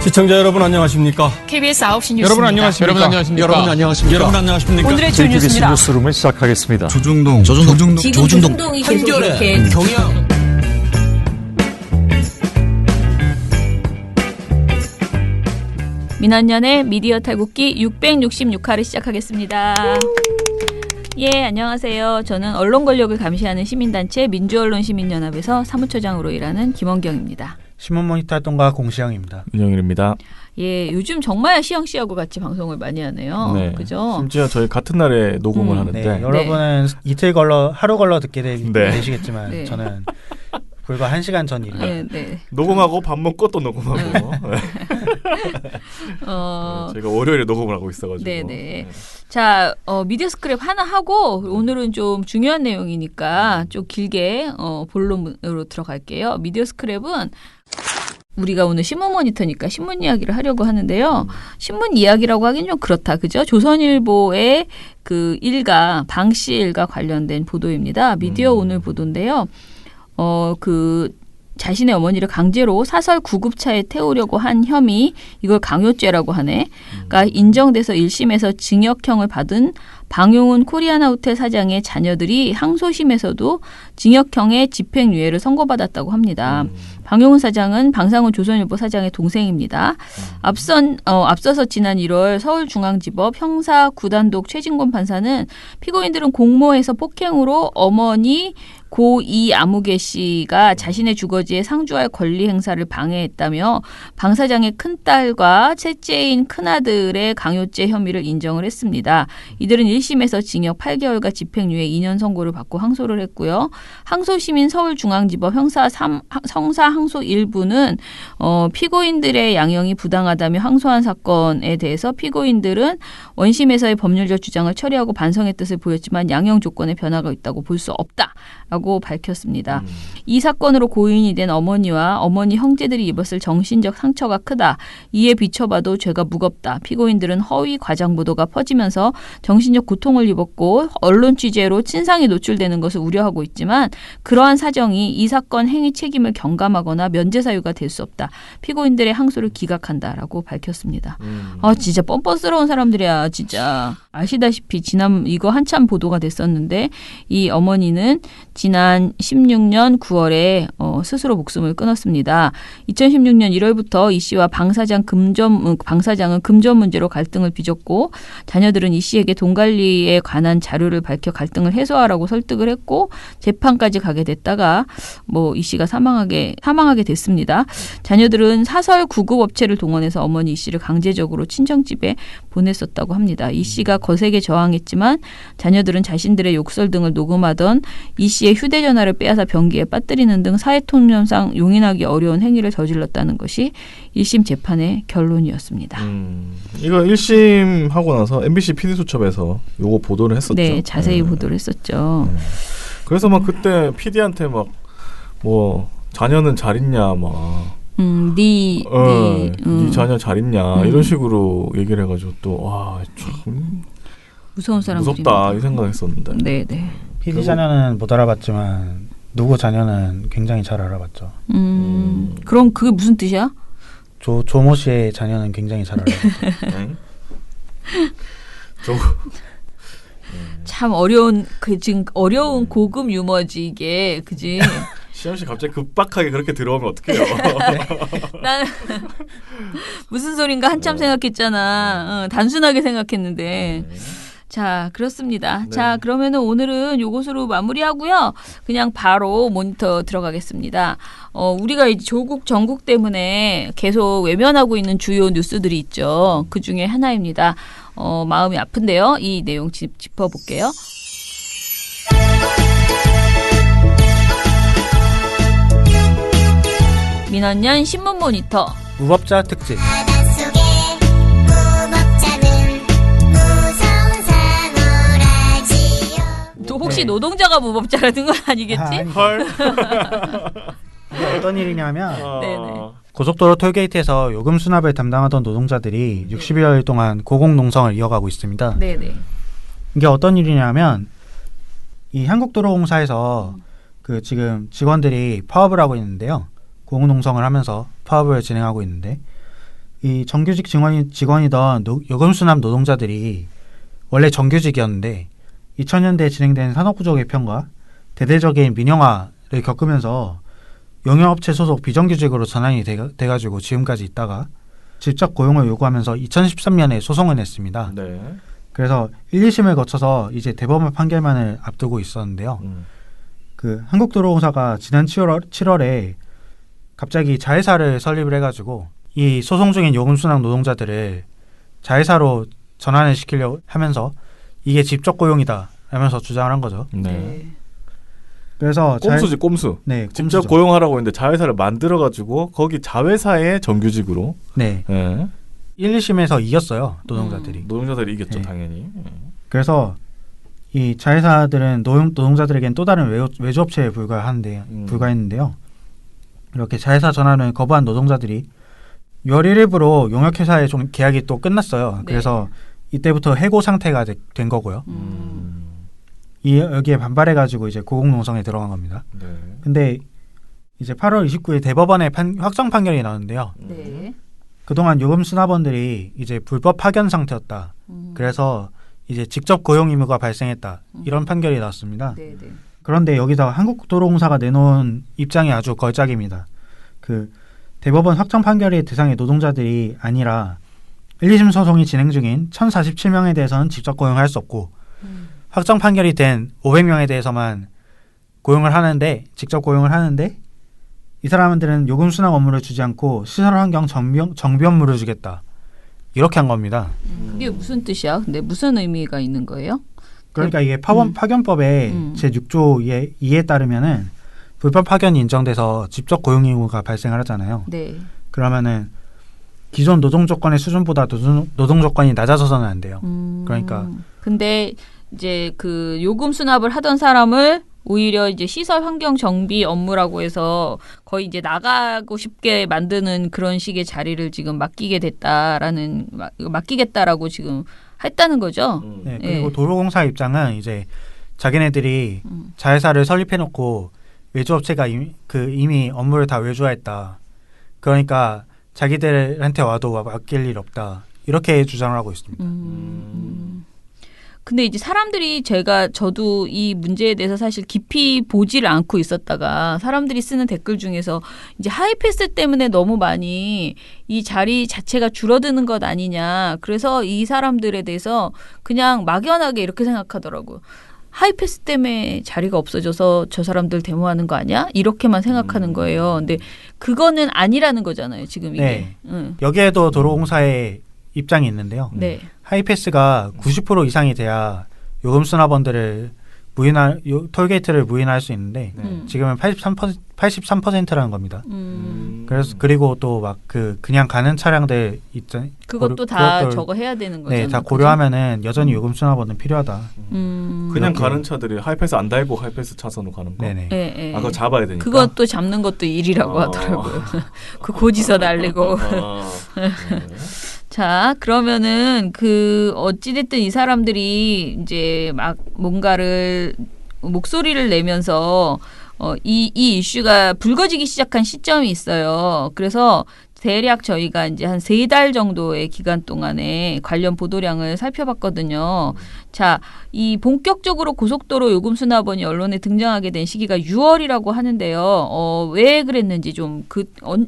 시청자 여러분 안녕하십니까? KBS 9시 뉴스. 여러분 안녕하십니까? 여러분 안녕하십니까? 여러분 안녕하십니까? 오늘의 주요 KBS 뉴스입니다. 뉴스룸을 시작하겠습니다. 조중동이 계속 이렇게 경영 민원연의 미디어 탈곡기 666화를 시작하겠습니다. 예, 안녕하세요. 저는 언론 권력을 감시하는 시민단체 민주언론시민연합에서 사무처장으로 일하는 김원경입니다. 신문모니터 활동가 공시영입니다. 윤영일입니다. 예, 요즘 정말 시영씨하고 같이 방송을 많이 하네요. 네. 그죠? 심지어 저희 같은 날에 녹음을 하는데 네, 여러분은 이틀 걸러 하루 걸러 듣게 되시겠지만 네. 저는 불과 1시간 전 일입니다. 네, 네. 녹음하고 밥 먹고 또 녹음하고 저희가 월요일에 녹음을 하고 있어가지고 네네. 자, 미디어 스크랩 하나 하고 오늘은 좀 중요한 내용이니까 좀 길게 본론으로 들어갈게요. 미디어 스크랩은 우리가 오늘 신문 모니터니까 신문 이야기를 하려고 하는데요. 신문 이야기라고 하긴 좀 그렇다. 그죠? 조선일보의 그 일가, 방씨 일가 관련된 보도입니다. 미디어 오늘 보도인데요. 자신의 어머니를 강제로 사설 구급차에 태우려고 한 혐의, 이걸 강요죄라고 하네. 그러니까 인정돼서 1심에서 징역형을 받은 방용훈 코리아나호텔 사장의 자녀들이 항소심에서도 징역형의 집행유예를 선고받았다고 합니다. 방용훈 사장은 방상훈 조선일보 사장의 동생입니다. 앞서서 지난 1월 서울중앙지법 형사 9단독 최진권 판사는 피고인들은 공모해서 폭행으로 어머니 고2 아무개 씨가 자신의 주거지에 상주할 권리 행사를 방해했다며 방 사장의 큰딸과 셋째인 큰아들의 강요죄 혐의를 인정을 했습니다. 이들은 1심에서 징역 8개월과 집행유예 2년 선고를 받고 항소를 했고요. 항소심인 서울중앙지법 형사 항소 1부는 피고인들의 양형이 부당하다며 항소한 사건에 대해서 피고인들은 원심에서의 법률적 주장을 처리하고 반성의 뜻을 보였지만 양형 조건에 변화가 있다고 볼 수 없다라고 밝혔습니다. 이 사건으로 고인이 된 어머니와 어머니 형제들이 입었을 정신적 상처가 크다. 이에 비춰봐도 죄가 무겁다. 피고인들은 허위 과장 보도가 퍼지면서 정신적 고통을 입었고 언론 취재로 친상이 노출되는 것을 우려하고 있지만 그러한 사정이 이 사건 행위 책임을 경감하거나 면제 사유가 될 수 없다. 피고인들의 항소를 기각한다라고 밝혔습니다. 진짜 뻔뻔스러운 사람들이야. 진짜 아시다시피 이거 한참 보도가 됐었는데 이 어머니는 지난 16년 9월에 스스로 목숨을 끊었습니다. 2016년 1월부터 이 씨와 방 사장은 금전 문제로 갈등을 빚었고 자녀들은 이 씨에게 돈 관리에 관한 자료를 밝혀 갈등을 해소하라고 설득을 했고 재판까지 가게 됐다가 이 씨가 사망하게 됐습니다. 자녀들은 사설 구급업체를 동원해서 어머니 이 씨를 강제적으로 친정집에 보냈었다고 합니다. 이 씨가 거세게 저항했지만 자녀들은 자신들의 욕설 등을 녹음하던 이 씨의 휴대전화를 빼앗아 변기에 빠뜨리는 등 사회통념상 용인하기 어려운 행위를 저질렀다는 것이 1심 재판의 결론이었습니다. 이거 1심 하고 나서 MBC PD수첩에서 요거 보도를 했었죠. 네, 자세히 보도를 했었죠. 그래서 막 그때 PD한테 막 자녀는 잘 있냐 네 자녀 잘 있냐 이런 식으로 얘기를 해가지고 또 참 무서운 사람들이 무섭다 이 생각했었는데. 네. PD 자녀는 못 알아봤지만 누구 자녀는 굉장히 잘 알아봤죠. 그럼 그게 무슨 뜻이야? 조모 씨의 자녀는 굉장히 잘 알아봤죠. 참 어려운 지금 어려운 고급 유머지 이게 그지? 시험 씨 갑자기 급박하게 그렇게 들어오면 어떡해요? 나는 무슨 소린가 한참 생각했잖아. 단순하게 생각했는데. 자, 그렇습니다. 네. 자, 그러면은 오늘은 요것으로 마무리하고요. 그냥 바로 모니터 들어가겠습니다. 우리가 이제 조국 전국 때문에 계속 외면하고 있는 주요 뉴스들이 있죠. 그 중에 하나입니다. 마음이 아픈데요. 이 내용 짚어볼게요. 민원연 신문 모니터. 무법자 특집. 또 혹시 노동자가 무법자라는 건 아니겠지? 헐. 이게 어떤 일이냐면 네네. 고속도로 톨게이트에서 요금 수납을 담당하던 노동자들이 60여일 동안 고공농성을 이어가고 있습니다. 네네. 이게 어떤 일이냐면 이 한국도로공사에서 그 지금 직원들이 파업을 하고 있는데요. 고공농성을 하면서 파업을 진행하고 있는데 이 정규직 직원이던 요금수납 노동자들이 원래 정규직이었는데 2000년대에 진행된 산업구조 개편과 대대적인 민영화를 겪으면서 용역업체 소속 비정규직으로 전환이 돼가지고 지금까지 있다가 직접 고용을 요구하면서 2013년에 소송을 냈습니다. 네. 그래서 1, 2심을 거쳐서 이제 대법원 판결만을 앞두고 있었는데요. 그 한국도로공사가 지난 7월에 갑자기 자회사를 설립을 해가지고 이 소송 중인 요금수납 노동자들을 자회사로 전환을 시키려고 하면서 이게 직접 고용이다 라면서 주장을 한 거죠. 네. 그래서 꼼수지 꼼수. 네, 직접 꼼수죠. 고용하라고 했는데 자회사를 만들어가지고 거기 자회사의 정규직으로. 네. 네. 1, 2심에서 이겼어요. 노동자들이. 노동자들이 이겼죠, 네. 당연히. 그래서 이 자회사들은 노동자들에겐 또 다른 외주업체에 불과했는데요. 이렇게 자회사 전환을 거부한 노동자들이 6월 1일부로 용역회사의 계약이 또 끝났어요. 네. 그래서 이때부터 해고 상태가 된 거고요. 여기에 반발해가지고 이제 고공농성에 들어간 겁니다. 네. 근데 이제 8월 29일 대법원에 확정 판결이 나왔는데요. 네. 그동안 요금 수납원들이 이제 불법 파견 상태였다. 그래서 이제 직접 고용 의무가 발생했다. 이런 판결이 나왔습니다. 네, 네. 그런데 여기서 한국도로공사가 내놓은 입장이 아주 걸작입니다. 그 대법원 확정 판결의 대상의 노동자들이 아니라 1, 2심 소송이 진행 중인 1047명에 대해서는 직접 고용할 수 없고 확정 판결이 된 500명에 대해서만 직접 고용을 하는데 이 사람들은 요금 수납 업무를 주지 않고 시설 환경 정비 업무를 주겠다. 이렇게 한 겁니다. 그게 무슨 뜻이야? 근데 무슨 의미가 있는 거예요? 그러니까 이게 파견법의 제6조 2에 따르면은 불법 파견이 인정돼서 직접 고용 의무가 발생을 하잖아요. 네. 그러면은 기존 노동 조건의 수준보다 노동 조건이 낮아져서는 안 돼요. 그러니까 근데 이제 그 요금 수납을 하던 사람을 오히려 이제 시설 환경 정비 업무라고 해서 거의 이제 나가고 싶게 만드는 그런 식의 자리를 지금 맡기겠다라고 지금 했다는 거죠. 네, 그리고 도로공사 입장은 이제 자기네들이 자회사를 설립해놓고 외주업체가 이미 업무를 다 외주화했다. 그러니까 자기들한테 와도 맡길 일 없다. 이렇게 주장을 하고 있습니다. 근데 이제 저도 이 문제에 대해서 사실 깊이 보지를 않고 있었다가 사람들이 쓰는 댓글 중에서 이제 하이패스 때문에 너무 많이 이 자리 자체가 줄어드는 것 아니냐. 그래서 이 사람들에 대해서 그냥 막연하게 이렇게 생각하더라고요. 하이패스 때문에 자리가 없어져서 저 사람들 데모하는 거 아니야? 이렇게만 생각하는 거예요. 근데 그거는 아니라는 거잖아요. 지금 이게. 네. 여기에도 도로공사의 입장이 있는데요. 네. 하이패스가 90% 이상이 돼야 요금 수납원들을 톨게이트를 무인할 수 있는데 지금은 83%라는 겁니다. 그리고 또 막 그냥 가는 차량들 있잖아요. 그것도 다 저거 해야 되는 거죠. 네, 다 고려하면은 여전히 요금 수납원은 필요하다. 그냥 가는 차들이 하이패스 안 달고 하이패스 차선으로 가는 거. 네네. 네. 그거 잡아야 되니까. 그것도 잡는 것도 일이라고 하더라고요. 그 고지서 날리고. 네. 자, 그러면은 어찌됐든 이 사람들이 이제 막 뭔가를 목소리를 내면서 이 이슈가 불거지기 시작한 시점이 있어요. 그래서 대략 저희가 이제 한 3달 정도의 기간 동안에 관련 보도량을 살펴봤거든요. 자, 이 본격적으로 고속도로 요금 수납원이 언론에 등장하게 된 시기가 6월이라고 하는데요. 왜 그랬는지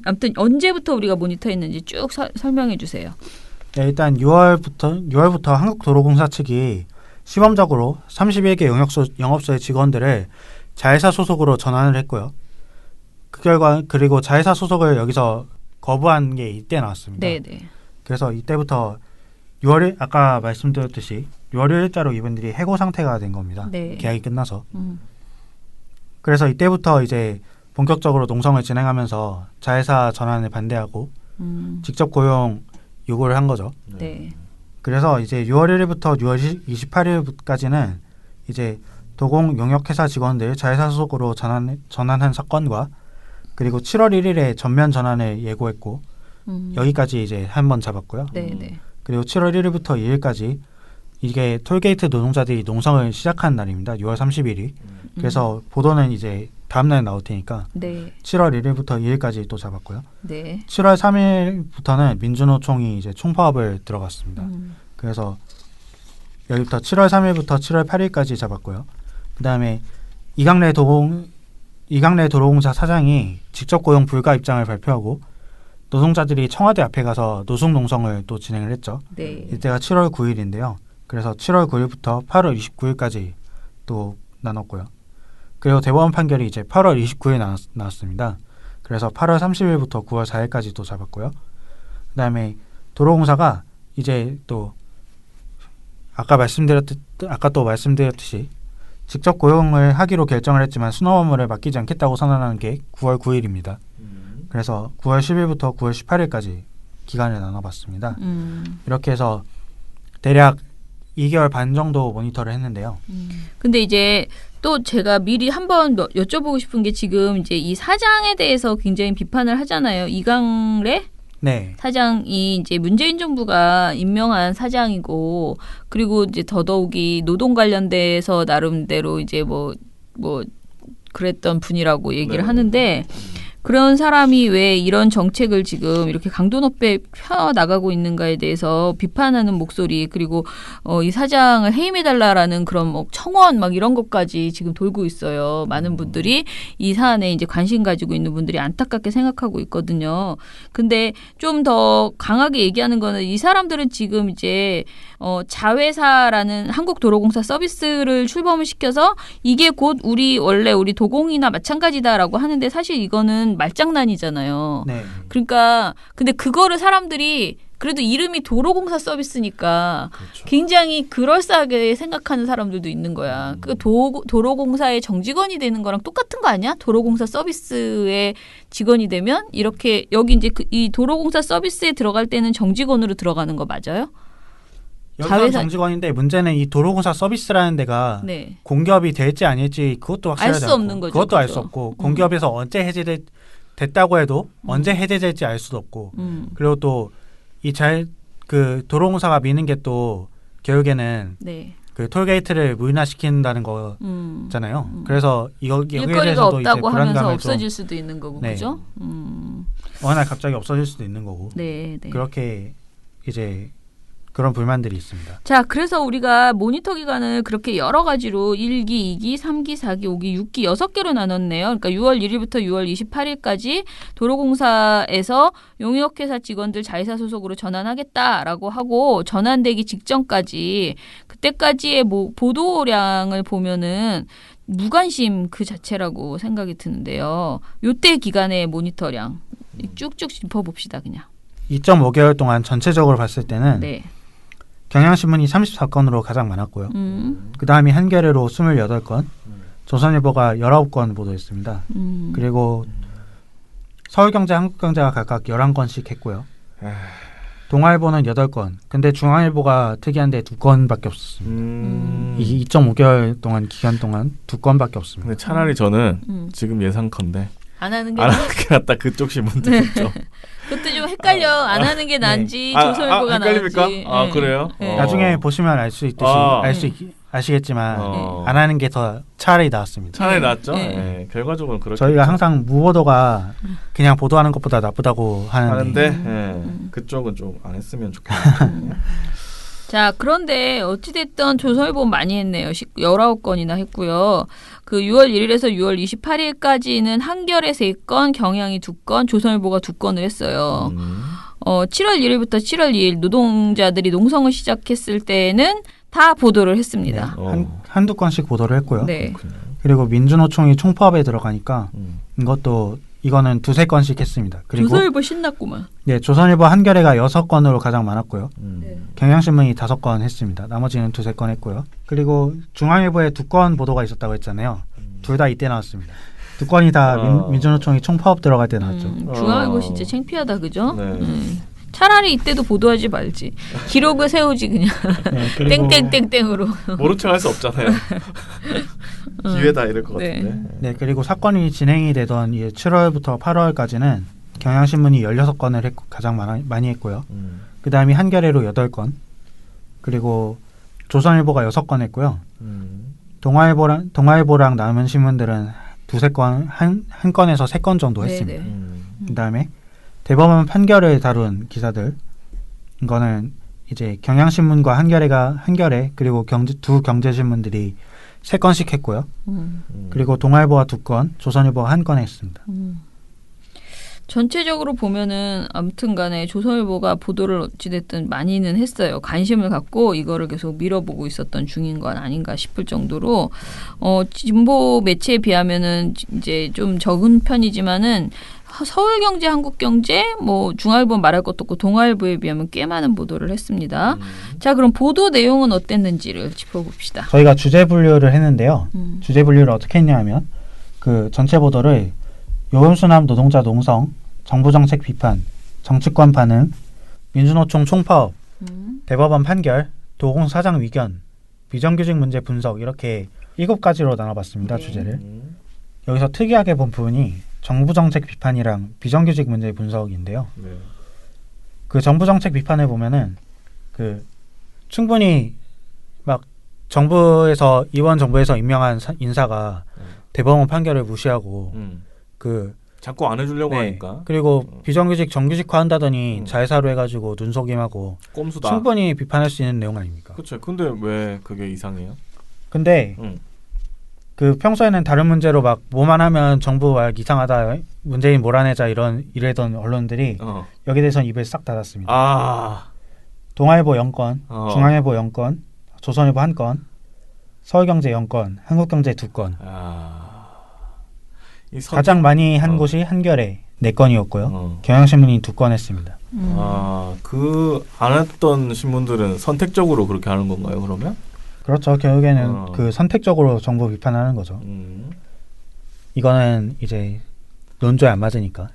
아무튼 언제부터 우리가 모니터했는지 쭉 설명해 주세요. 네, 일단 6월부터 한국도로공사 측이 시범적으로 31개 영업소의 직원들을 자회사 소속으로 전환을 했고요. 그 결과 그리고 자회사 소속을 여기서 거부한 게 이때 나왔습니다. 네. 그래서 이때부터 6월 아까 말씀드렸듯이 6월 1일자로 이분들이 해고 상태가 된 겁니다. 네. 계약이 끝나서. 그래서 이때부터 이제 본격적으로 농성을 진행하면서 자회사 전환을 반대하고 직접 고용 요구를 한 거죠. 네. 그래서 이제 6월 1일부터 6월 28일까지는 이제 도공 용역회사 직원들 자회사 소속으로 전환한 사건과 그리고 7월 1일에 전면 전환을 예고했고 여기까지 이제 한 번 잡았고요. 네. 그리고 7월 1일부터 2일까지 이게 톨게이트 노동자들이 농성을 시작한 날입니다. 6월 30일이. 그래서 보도는 이제 다음날 나올 테니까 네. 7월 1일부터 2일까지 또 잡았고요. 네. 7월 3일부터는 민주노총이 이제 총파업을 들어갔습니다. 그래서 여기부터 7월 3일부터 7월 8일까지 잡았고요. 그다음에 이강래 도로공사 사장이 직접 고용 불가 입장을 발표하고 노동자들이 청와대 앞에 가서 노숙 농성을 또 진행을 했죠. 네. 이때가 7월 9일인데요. 그래서 7월 9일부터 8월 29일까지 또 나눴고요. 그리고 대법원 판결이 이제 8월 29일 나왔습니다. 그래서 8월 30일부터 9월 4일까지 또 잡았고요. 그다음에 도로공사가 이제 또 아까 또 말씀드렸듯이 직접 고용을 하기로 결정을 했지만 순업 업무를 맡기지 않겠다고 선언한 게 9월 9일입니다. 그래서 9월 10일부터 9월 18일까지 기간을 나눠봤습니다. 이렇게 해서 대략 2개월 반 정도 모니터를 했는데요. 근데 이제 또 제가 미리 한번 여쭤보고 싶은 게 지금 이제 이 사장에 대해서 굉장히 비판을 하잖아요. 이강래 네. 사장이 이제 문재인 정부가 임명한 사장이고, 그리고 이제 더더욱이 노동 관련돼서 나름대로 이제 뭐 그랬던 분이라고 얘기를 네. 하는데, 그런 사람이 왜 이런 정책을 지금 이렇게 강도 높게 펴 나가고 있는가에 대해서 비판하는 목소리, 그리고 이 사장을 해임해달라라는 그런 뭐 청원 막 이런 것까지 지금 돌고 있어요. 많은 분들이 이 사안에 이제 관심 가지고 있는 분들이 안타깝게 생각하고 있거든요. 근데 좀 더 강하게 얘기하는 거는 이 사람들은 지금 이제 자회사라는 한국도로공사 서비스를 출범을 시켜서 이게 곧 우리 도공이나 마찬가지다라고 하는데 사실 이거는 말장난이잖아요. 네. 그러니까 근데 그거를 사람들이 그래도 이름이 도로공사 서비스니까 그렇죠. 굉장히 그럴싸하게 생각하는 사람들도 있는 거야. 그 도로공사의 정직원이 되는 거랑 똑같은 거 아니야? 도로공사 서비스의 직원이 되면 이렇게 여기 이제 이 도로공사 서비스에 들어갈 때는 정직원으로 들어가는 거 맞아요? 여기서 정직원인데 문제는 이 도로공사 서비스라는 데가 네. 공기업이 될지 아닐지 그것도 확실하지 알 수 않고 없는 거죠. 그것도 알 수 그죠? 없고 공기업에서 언제 해제됐다고 해도 언제 해제될지 알 수도 없고 그리고 또 그 도로공사가 미는 게 또 결국에는 네. 그 톨게이트를 무인화시킨다는 거잖아요. 그래서 여기에 일거리가 대해서도 이제 없다고 하면서 불안감을 없어질 수도 있는 거고, 네. 그죠? 어느 날 갑자기 없어질 수도 있는 거고 네, 네. 그렇게 이제 그런 불만들이 있습니다. 자, 그래서 우리가 모니터 기간을 그렇게 여러 가지로 1기, 2기, 3기, 4기, 5기, 6기 6개로 나눴네요. 그러니까 6월 1일부터 6월 28일까지 도로공사에서 용역회사 직원들 자회사 소속으로 전환하겠다라고 하고 전환되기 직전까지 그때까지의 보도량을 보면은 무관심 그 자체라고 생각이 드는데요. 요때 기간의 모니터량 쭉쭉 짚어봅시다, 그냥. 2.5개월 동안 전체적으로 봤을 때는 네. 경향신문이 34건으로 가장 많았고요. 그 다음이 한겨레로 28건, 조선일보가 19건 보도했습니다. 그리고 서울경제, 한국경제가 각각 11건씩 했고요. 동아일보는 8건, 근데 중앙일보가 특이한데 2건밖에 없었습니다. 이 2.5개월 동안 기간 동안 2건밖에 없습니다. 근데 차라리 저는 지금 예상컨대 안 하는 게 안 하는 게 낫다. 그쪽 신문들 있죠. 그것도 좀 헷갈려. 안 하는 게 나은지 조선일보가 헷갈립니까? 나은지. 아, 네. 그래요? 네. 나중에 보시면 알 수 있듯이 아시겠지만 안 하는 게 더 차라리 나았습니다. 차라리 낫죠. 네. 네. 결과적으로 그렇게 저희가 항상 무보도가 그냥 보도하는 것보다 나쁘다고 하는데 하는데 그쪽은 좀 안 했으면 좋겠네요. 자, 그런데 어찌됐든 조선일보 많이 했네요. 19건이나 했고요. 그 6월 1일에서 6월 28일까지는 한겨레 3건, 경향이 2건, 조선일보가 2건을 했어요. 7월 1일부터 7월 2일 노동자들이 농성을 시작했을 때는 다 보도를 했습니다. 한두 건씩 보도를 했고요. 네. 그리고 민주노총이 총파업에 들어가니까 이거는 2-3건씩 했습니다. 그리고 조선일보 신났구만. 네, 조선일보 한겨레가 6건으로 가장 많았고요. 경향신문이 5건 했습니다. 나머지는 2-3건 했고요. 그리고 중앙일보에 2건 보도가 있었다고 했잖아요. 둘 다 이때 나왔습니다. 2건이 다 민주노총이 총파업 들어갈 때 나왔죠. 중앙일보 진짜 창피하다, 그죠? 네. 차라리 이때도 보도하지 말지. 기록을 세우지 그냥. 네, 그리고 땡땡땡땡으로. 모른 척 할 수 없잖아요. 기회다 이럴 것 네. 같은데. 네, 그리고 사건이 진행이 되던 7월부터 8월까지는 경향신문이 16건을 가장 많이 했고요. 그 다음이 한겨레로 8건, 그리고 조선일보가 6건 했고요. 동아일보랑 남은 신문들은 두세 건, 한 건에서 3건 정도 했습니다. 네네. 그다음에 대법원 판결을 다룬 기사들 이거는 이제 경향신문과 한겨레 그리고 두 경제신문들이 3건씩 했고요. 그리고 동아일보가 2건, 조선일보가 1건 했습니다. 전체적으로 보면은 아무튼간에 조선일보가 보도를 어찌됐든 많이는 했어요. 관심을 갖고 이거를 계속 밀어보고 있었던 중인 건 아닌가 싶을 정도로 진보 매체에 비하면은 이제 좀 적은 편이지만은 서울경제, 한국경제, 뭐 중앙일보 말할 것도 없고 동아일보에 비하면 꽤 많은 보도를 했습니다. 자, 그럼 보도 내용은 어땠는지를 짚어봅시다. 저희가 주제 분류를 했는데요. 주제 분류를 어떻게 했냐면 그 전체 보도를 요금수납 노동자 농성, 정부정책 비판, 정치권 반응, 민주노총 총파업, 대법원 판결, 도공 사장 위견, 비정규직 문제 분석 이렇게 7가지로 나눠봤습니다. 주제를. 여기서 특이하게 본 부분이 정부정책 비판이랑 비정규직 문제 분석인데요. 그 정부정책 비판을 보면은 그 충분히 막 이번 정부에서 임명한 인사가 대법원 판결을 무시하고 그 자꾸 안 해주려고 하니까. 그리고 비정규직 정규직화 한다더니 자회사로 해가지고 눈속임하고 꼼수다. 충분히 비판할 수 있는 내용 아닙니까? 그렇죠. 근데 왜 그게 이상해요? 근데 그 평소에는 다른 문제로 막 뭐만 하면 정부 막 이상하다, 문재인 몰아내자 이래던 언론들이 여기에 대해서는 입을 싹 닫았습니다. 동아일보 0건, 중앙일보 0건, 조선일보 1건, 서울경제 0건, 한국경제 2건. 가장 많이 한 곳이 한겨레 4건이었고요. 경향신문이 2건 했습니다. 그 안 했던 신문들은 선택적으로 그렇게 하는 건가요, 그러면? 그렇죠. 결국에는 그 선택적으로 정부 비판하는 거죠. 이거는 이제 논조에 안 맞으니까.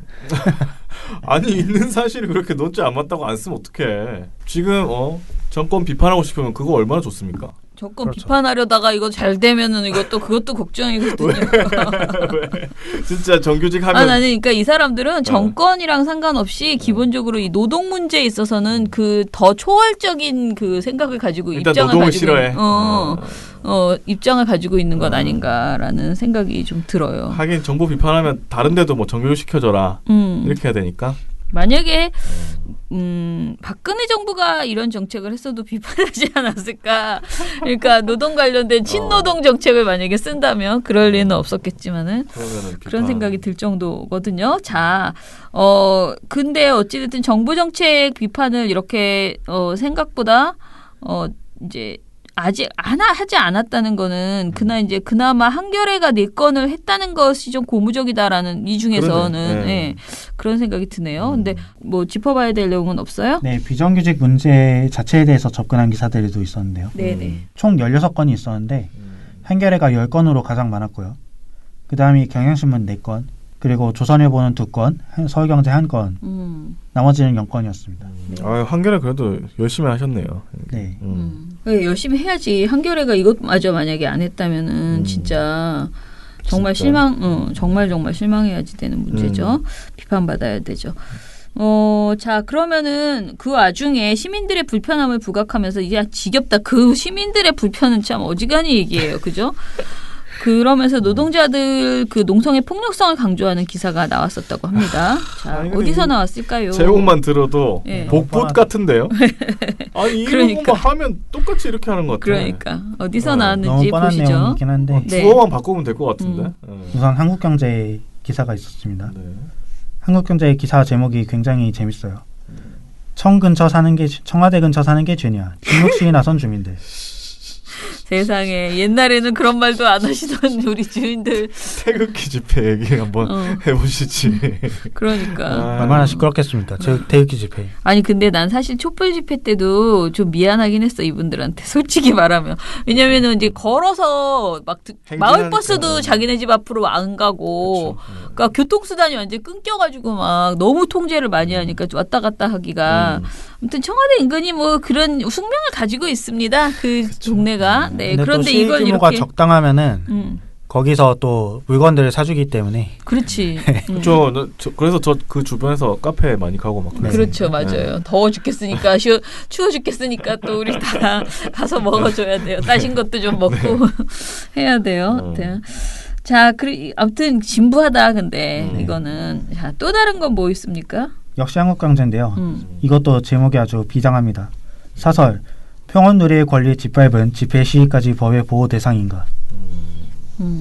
아니, 있는 사실이 그렇게 논조에 안 맞다고 안 쓰면 어떡해. 지금 정권 비판하고 싶으면 그거 얼마나 좋습니까? 정권 그렇죠. 비판하려다가 이거 잘 되면은 그것도 걱정이거든요. 왜? 진짜 정규직 하면 나는 그러니까 이 사람들은 정권이랑 상관없이 기본적으로 이 노동 문제에 있어서는 그 더 초월적인 그 생각을 가지고 일단 입장을 노동을 가지고 싫어해. 입장을 가지고 있는 것 아닌가라는 생각이 좀 들어요. 하긴 정부 비판하면 다른 데도 뭐 정규직 시켜줘라 이렇게 해야 되니까. 만약에 박근혜 정부가 이런 정책을 했어도 비판하지 않았을까. 그러니까 노동 관련된 친노동 정책을 만약에 쓴다면 그럴 리는 없었겠지만은 그런 생각이 들 정도거든요. 자, 근데 어찌됐든 정부 정책 비판을 이렇게 생각보다 이제 아직 하지 않았다는 거는 그나마 한겨레가 4건을 했다는 것이 좀 고무적이다라는 이 중에서는 네. 그런 생각이 드네요. 근데 뭐 짚어봐야 될 내용은 없어요? 네, 비정규직 문제 자체에 대해서 접근한 기사들도 있었는데요. 네네. 총 16건이 있었는데 한겨레가 10건으로 가장 많았고요. 그 다음이 경향신문 4건, 그리고 조선일보는 2건, 서울경제 1건, 나머지는 0건이었습니다. 한겨레 그래도 열심히 하셨네요. 네. 열심히 해야지. 한겨레가 이것마저 만약에 안 했다면은 진짜 정말 정말 실망해야지 되는 문제죠. 비판받아야 되죠. 자, 그러면은 그 와중에 시민들의 불편함을 부각하면서 이게 지겹다. 그 시민들의 불편은 참 어지간히 얘기예요. 그죠? 그러면서 노동자들 그 농성의 폭력성을 강조하는 기사가 나왔었다고 합니다. 자, 어디서 나왔을까요? 제목만 들어도 복붙 같은데요. 아니 이런 그러니까. 것만 하면 똑같이 이렇게 하는 것 같아. 그러니까 어디서 나왔는지 너무 뻔한 보시죠. 내용이긴 한데 네. 주어만 바꾸면 될 것 같은데. 우선 한국경제 기사가 있었습니다. 네. 한국경제 기사 제목이 굉장히 재밌어요. 청와대 근처 사는 게 죄냐. 침묵 시위 나선 주민들. 세상에 옛날에는 그런 말도 안 하시던 우리 주인들. 태극기 집회 얘기 한번 해보시지. 그러니까. 얼마나 시끄럽겠습니까? 태극기 집회. 아니 근데 난 사실 촛불 집회 때도 좀 미안하긴 했어 이분들한테 솔직히 말하면. 왜냐면은 이제 걸어서 막 마을버스도 자기네 집 앞으로 안 가고, 그러니까 교통수단이 완전 끊겨가지고 막 너무 통제를 많이 하니까 왔다 갔다 하기가. 아무튼 청와대 인근이 뭐 그런 숙명을 가지고 있습니다. 그 동네가. 네. 그런데 이걸 규모가 이렇게 적당하면은 거기서 또 물건들을 사주기 때문에. 그렇지. 그래서 저 그 주변에서 카페 많이 가고 막. 네. 그렇죠, 맞아요. 더워 죽겠으니까 추워 죽겠으니까 또 우리 다 가서 먹어줘야 돼요. 따신 것도 좀 먹고 해야 돼요. 네. 자, 아무튼 진부하다. 근데 이거는 자, 또 다른 건 뭐 있습니까? 역시 한국경제인데요. 이것도 제목이 아주 비장합니다. 사설 평온 누리의 권리에 짓밟은 집회 시위까지 법의 보호 대상인가?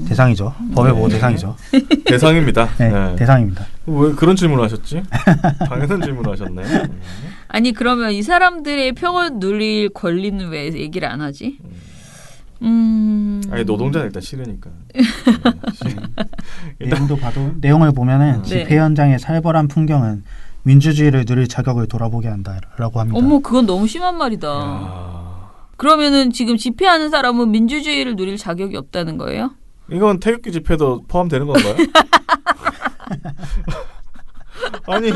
대상이죠. 법의 보호 대상이죠. 대상입니다. 네, 네. 대상입니다. 왜 그런 질문을 하셨지? 당연한 질문을 하셨네. 아니 그러면 이 사람들의 평을 누릴 권리는 왜 얘기를 안 하지? 아니 노동자는 일단 싫으니까. 내용을 보면은 네. 집회 현장의 살벌한 풍경은 민주주의를 누릴 자격을 돌아보게 한다라고 합니다. 어머 그건 너무 심한 말이다. 야. 그러면은 지금 집회하는 사람은 민주주의를 누릴 자격이 없다는 거예요? 이건 태극기 집회도 포함되는 건가요? 아니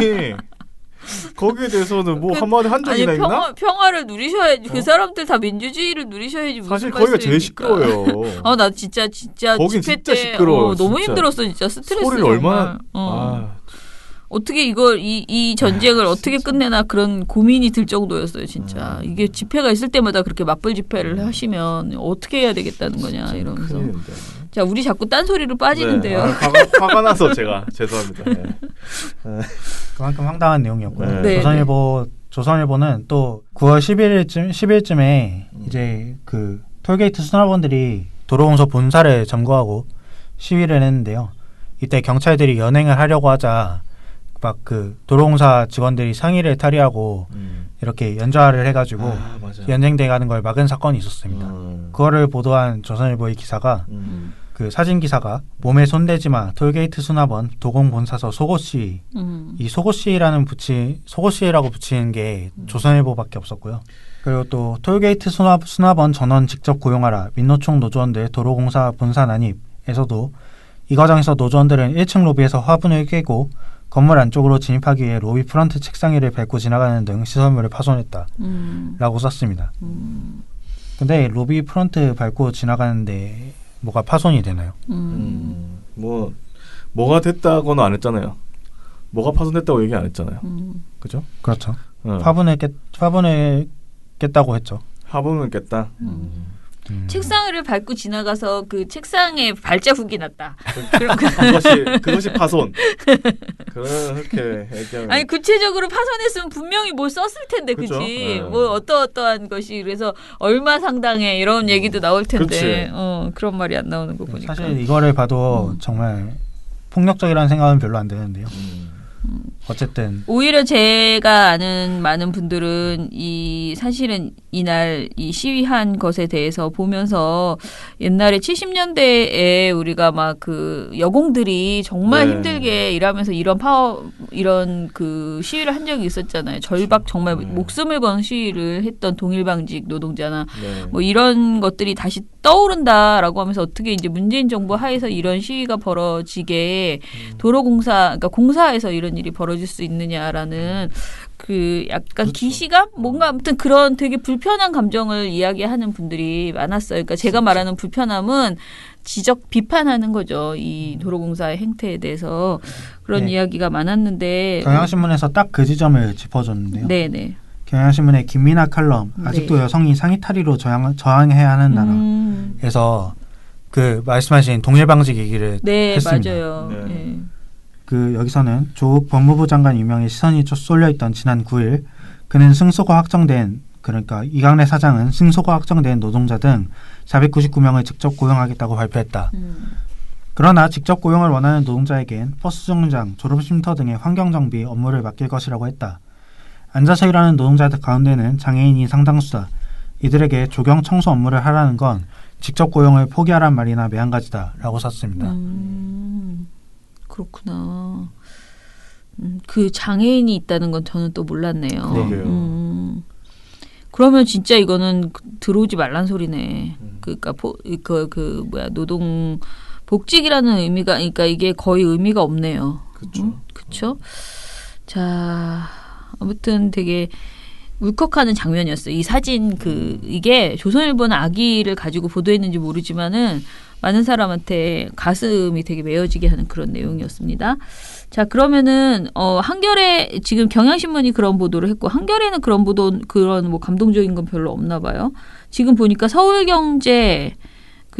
거기에 대해서는 뭐 한마디 한 적이나 있나? 평화를 누리셔야지. 그 사람들 다 민주주의를 누리셔야지. 사실 거기가 제일 시끄러워요. 나 진짜 거긴 집회 진짜 때 시끄러워요, 너무 진짜. 힘들었어 진짜 스트레스. 소리를 정말. 얼마나 어떻게 이걸 이 전쟁을 어떻게 끝내나 그런 고민이 들 정도였어요 진짜. 이게 집회가 있을 때마다 그렇게 맞불 집회를 하시면 어떻게 해야 되겠다는 거냐 이러면서. 큰일인데. 자 우리 자꾸 딴소리로 빠지는데요. 네. 화가 나서 제가 죄송합니다. 네. 그만큼 황당한 내용이었고요. 네. 조선일보는 또 9월 10일쯤에 이제 그 톨게이트 수납원들이 도로공사 본사를 점거하고 시위를 했는데요. 이때 경찰들이 연행을 하려고 하자 막 그 도로공사 직원들이 상의를 탈의하고 이렇게 연좌를 해가지고 맞아. 연행돼가는 걸 막은 사건이 있었습니다. 그거를 보도한 조선일보의 기사가 그 사진 기사가 몸에 손대지 마 톨게이트 수납원 도공 본사서 속옷 시위 이 속옷 시위라고 붙이는 게 조선일보밖에 없었고요. 그리고 또 톨게이트 수납원 전원 직접 고용하라 민노총 노조원들 도로공사 본사 난입에서도 이 과정에서 노조원들은 1층 로비에서 화분을 깨고 건물 안쪽으로 진입하기 위해 로비 프런트 책상 위를 밟고 지나가는 등 시설물을 파손했다 라고 썼습니다. 근데 로비 프런트 밟고 지나가는데 뭐가 파손이 되나요? 뭐가 됐다고는 안 했잖아요. 뭐가 파손됐다고 얘기 안 했잖아요. 그죠? 그렇죠. 화분을 깼다고 했죠. 화분을 깼다. 책상을 밟고 지나가서 그 책상에 발자국이 났다. 그것이 파손. 그렇게 얘기하면. 아니 구체적으로 파손했으면 분명히 뭘 썼을 텐데, 그죠? 그치? 네. 뭐 어떠한 것이 그래서 얼마 상당해 이런 얘기도 나올 텐데, 그런 말이 안 나오는 거 보니까. 사실 이거를 봐도 정말 폭력적이라는 생각은 별로 안 드는데요. 어쨌든 오히려 제가 아는 많은 분들은 사실은 이날 이 시위한 것에 대해서 보면서 옛날에 70년대에 우리가 막 그 여공들이 정말 네. 힘들게 일하면서 이런 그 시위를 한 적이 있었잖아요. 절박 정말 목숨을 건 시위를 했던 동일방직 노동자나 뭐 이런 것들이 다시 떠오른다라고 하면서 어떻게 이제 문재인 정부 하에서 이런 시위가 벌어지게 그러니까 공사에서 이런 일이 벌어질 수 있느냐라는 그 약간 기시감? 뭔가 아무튼 그런 되게 불편한 감정을 이야기하는 분들이 많았어요. 그러니까 제가 말하는 불편함은 비판하는 거죠. 이 도로공사의 행태에 대해서 그런 이야기가 많았는데 경향신문에서 딱 그 지점을 짚어줬는데요. 네네. 경향신문의 김민아 칼럼 아직도 여성이 상의 탈의로 저항해야 하는 나라에서 그 말씀하신 동일방직 얘기를 했습니다. 맞아요. 네. 그 여기서는 조국 법무부 장관 임명에 시선이 쏠려있던 지난 9일 그는 승소가 확정된 그러니까 이강래 사장은 승소가 확정된 노동자 등 499명을 직접 고용하겠다고 발표했다. 그러나 직접 고용을 원하는 노동자에겐 버스 정류장, 졸업쉼터 등의 환경정비 업무를 맡길 것이라고 했다. 앉아서 일하는 노동자들 가운데는 장애인이 상당수다. 이들에게 조경 청소 업무를 하라는 건 직접 고용을 포기하란 말이나 매한가지다 라고 썼습니다. 그렇구나. 그 장애인이 있다는 건 저는 또 몰랐네요. 그러게요. 그러면 진짜 이거는 들어오지 말란 소리네. 그러니까 노동 복직이라는 의미가 그러니까 이게 거의 의미가 없네요. 그렇죠. 자, 아무튼 되게 울컥하는 장면이었어요. 이 사진 이게 조선일보는 아기를 가지고 보도했는지 모르지만은 많은 사람한테 가슴이 되게 메어지게 하는 그런 내용이었습니다. 자, 그러면은 한겨레 지금 경향신문이 그런 보도를 했고 한겨레는 그런 뭐 감동적인 건 별로 없나 봐요. 지금 보니까 서울경제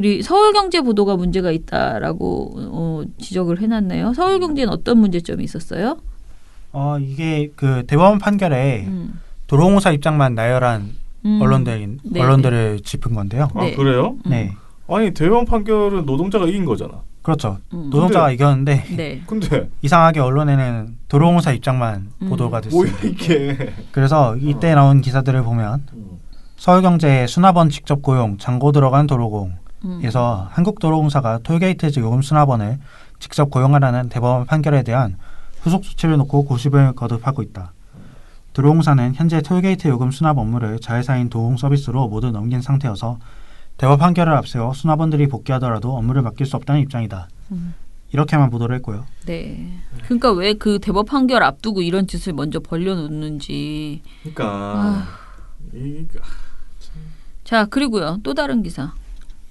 그리고 서울경제 보도가 문제가 있다라고 지적을 해놨네요. 서울경제는 어떤 문제점이 있었어요? 이게 그 대법원 판결에 도로공사 입장만 나열한 언론들을 짚은 건데요. 아 네. 그래요? 네, 아니 대법원 판결은 노동자가 이긴 거잖아. 그렇죠. 노동자가 이겼는데 네. 근데 이상하게 언론에는 도로공사 입장만 보도가 뭐야 됐습니다. 이게? 그래서 이때 나온 기사들을 보면 서울경제 수납원 직접 고용 잔고 들어간 도로공에서 한국도로공사가 톨게이트 요금 수납원을 직접 고용하라는 대법원 판결에 대한 후속 조치를 놓고 고심을 거듭하고 있다. 도로공사는 현재 톨게이트 요금 수납 업무를 자회사인 도공 서비스로 모두 넘긴 상태여서 대법 판결을 앞세워 수납원들이 복귀하더라도 업무를 맡길 수 없다는 입장이다. 이렇게만 보도를 했고요. 네. 그러니까 왜 그 대법 판결 앞두고 이런 짓을 먼저 벌려놓는지. 그러니까 자, 그리고요. 또 다른 기사.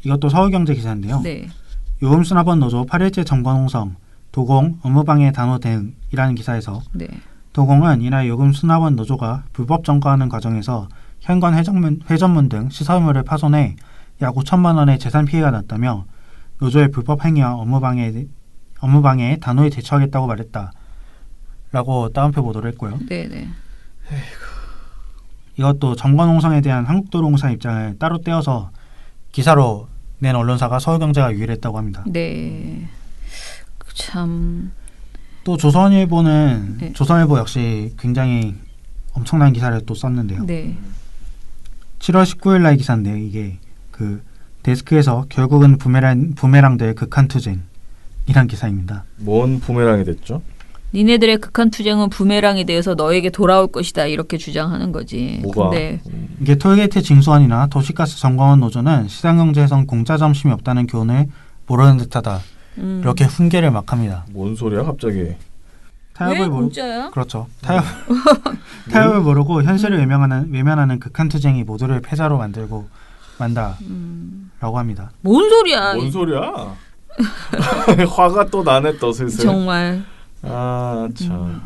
이것도 서울경제 기사인데요. 네. 요금 수납원 노조 8일째 점검 홍성, 도공, 업무방해 단호 등이라는 기사에서 네. 도공은 이날 요금 수납원 노조가 불법 점거하는 과정에서 현관 회전문 등 시설물을 파손해 약 5천만 원의 재산 피해가 났다며 노조의 불법 행위와 업무방해에 단호히 대처하겠다고 말했다. 라고 따옴표 보도를 했고요. 네네. 이것도 점거 농성에 대한 한국도로공사 입장을 따로 떼어서 기사로 낸 언론사가 서울경제가 유일했다고 합니다. 네. 참. 또 조선일보는 네. 조선일보 역시 굉장히 엄청난 기사를 또 썼는데요. 네. 7월 19일 날 기사인데요. 이게 그 데스크에서 결국은 부메랑들 극한 투쟁이란 기사입니다. 뭔 부메랑이 됐죠? 니네들의 극한 투쟁은 부메랑에 대해서 너에게 돌아올 것이다 이렇게 주장하는 거지. 뭐가? 근데 이게 톨게이트 징수원이나 도시가스 점검원 노조는 시장경제에선 공짜 점심이 없다는 교훈을 모르는 듯하다. 이렇게 훈계를 막 합니다. 뭔 소리야 갑자기? 왜 타협을 공짜야? 그렇죠. 타협을 모르고 현실을 외면하는 극한 투쟁이 모두를 패자로 만들고 만다라고 합니다. 뭔 소리야? 뭔 소리야? 화가 또 나네 또 슬슬. 정말. 아 참.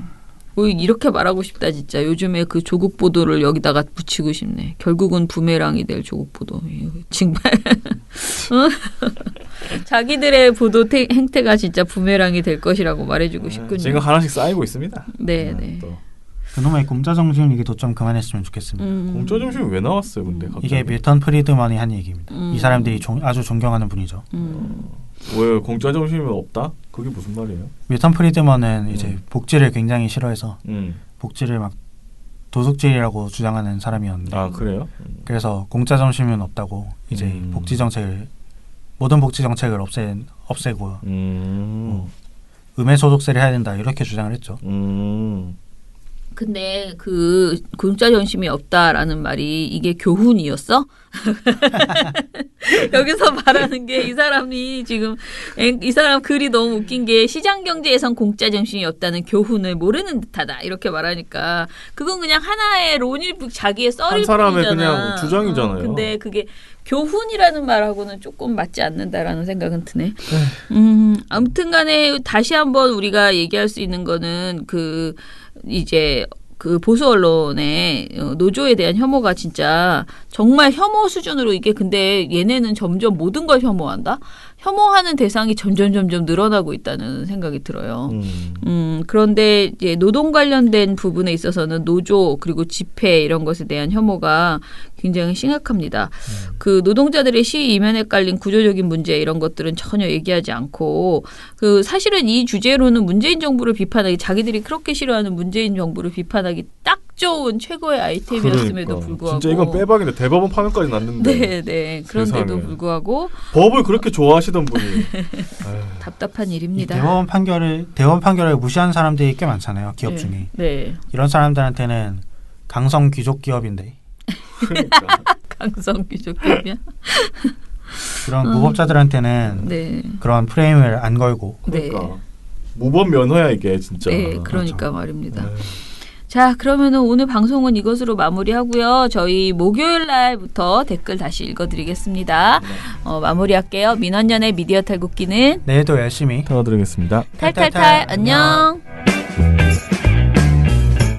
뭐 이렇게 말하고 싶다 진짜. 요즘에 그 조국 보도를 여기다가 붙이고 싶네. 결국은 부메랑이 될 조국 보도. 정말 자기들의 보도 행태가 진짜 부메랑이 될 것이라고 말해주고 싶군요. 지금 하나씩 쌓이고 있습니다. 네네. 또. 그놈의 공짜 정신 얘기도 좀 그만했으면 좋겠습니다. 공짜 점심이 왜 나왔어요, 근데 갑자기? 이게 밀턴 프리드먼이 한 얘기입니다. 이 사람들이 아주 존경하는 분이죠. 왜 공짜 점심이 없다? 그게 무슨 말이에요? 밀턴 프리드먼은 이제 복지를 굉장히 싫어해서 복지를 막 도둑질이라고 주장하는 사람이었는데 아 그래요? 그래서 공짜 점심은 없다고 이제 모든 복지 정책을 없애고 음해 소득세를 해야 된다 이렇게 주장을 했죠. 근데 그 공짜 점심이 없다라는 말이 이게 교훈이었어? 여기서 말하는 게 이 사람이 지금 이 사람 글이 너무 웃긴 게 시장 경제에선 공짜 점심이 없다는 교훈을 모르는 듯하다 이렇게 말하니까 그건 그냥 하나의 론일 자기의 썰일 한 사람의 뿐이잖아. 그냥 주장이잖아요. 근데 그게 교훈이라는 말하고는 조금 맞지 않는다라는 생각은 드네. 아무튼간에 다시 한번 우리가 얘기할 수 있는 거는 그 이제 그 보수 언론의 노조에 대한 혐오가 진짜 정말 혐오 수준으로 이게 근데 얘네는 점점 모든 걸 혐오한다? 혐오하는 대상이 점점 늘어나고 있다는 생각이 들어요. 그런데 이제 노동 관련된 부분에 있어서는 노조 그리고 집회 이런 것에 대한 혐오가 굉장히 심각합니다. 그 노동자들의 시위 이면에 깔린 구조적인 문제 이런 것들은 전혀 얘기하지 않고 그 사실은 이 주제로는 문재인 정부를 비판하기 자기들이 그렇게 싫어하는 문재인 정부를 비판하기 딱 좋은 최고의 아이템이었음에도 그러니까. 불구하고 진짜 이건 빼박인데 대법원 판결까지 났는데 네. 그런데도 세상에. 불구하고 법을 그렇게 좋아하시던 분이 답답한 이 일입니다. 대법원 판결을 무시한 사람들이 꽤 많잖아요. 기업 중에. 네. 이런 사람들한테는 강성 귀족 기업인데 그러니까. 강성 귀족급이야. 그런 무법자들한테는 네. 그런 프레임을 안 걸고 그러니까. 무법 면허야 이게 진짜. 네, 그러니까 그렇죠. 말입니다. 자, 그러면은 오늘 방송은 이것으로 마무리하고요. 저희 목요일 날부터 댓글 다시 읽어드리겠습니다. 마무리할게요. 민원연의 미디어 탈곡기는 내일도 열심히 들어드리겠습니다. 탈탈탈 안녕.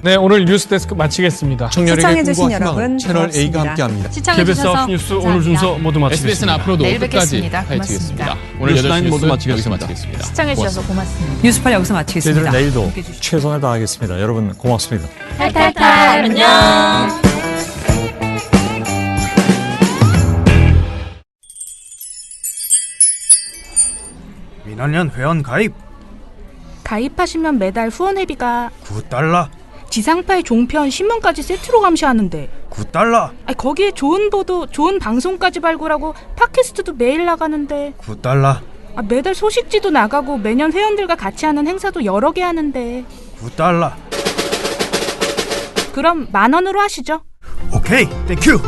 네, 오늘 뉴스데스크 마치겠습니다. 청년에게 시청해주신 꿈과 희망을 여러분 채널 A가 고맙습니다. 함께합니다. KBS 시청해주셔서 9 뉴스 오늘 순서 모두 마치겠습니다. SBS는 앞으로도 내일 끝까지 뵙겠습니다. 파헤치겠습니다. 고맙습니다. 오늘 8시 뉴스라인 모두 뉴스 마치겠습니다. 여기서 마치겠습니다. 시청해주셔서 고맙습니다. 뉴스팔 여기서 마치겠습니다. 저희들은 내일도 함께해 주시고. 최선을 다하겠습니다. 여러분 고맙습니다. 탈탈탈 안녕. 민원연 회원 가입 가입하시면 매달 후원회비가 9달러 지상파의 종편 신문까지 세트로 감시하는데 9달러 거기에 좋은 보도 좋은 방송까지 발굴하고 팟캐스트도 매일 나가는데 9달러 매달 소식지도 나가고 매년 회원들과 같이 하는 행사도 여러 개 하는데 9달러 그럼 10,000원으로 하시죠. 오케이 땡큐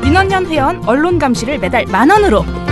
민원연 회원 언론 감시를 매달 10,000원으로